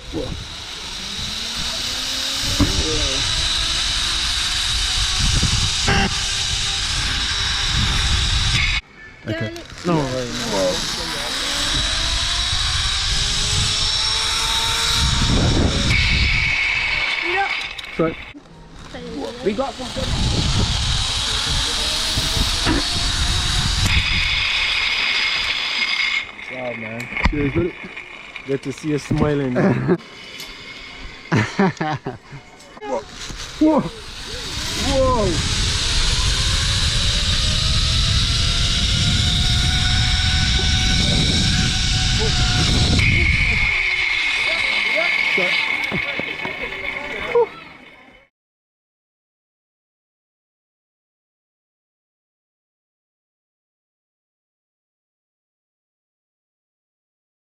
Okay. No way. Sorry. We got something. Wow, man. Cheers, buddy. Good to see you smiling. Whoa! Whoa!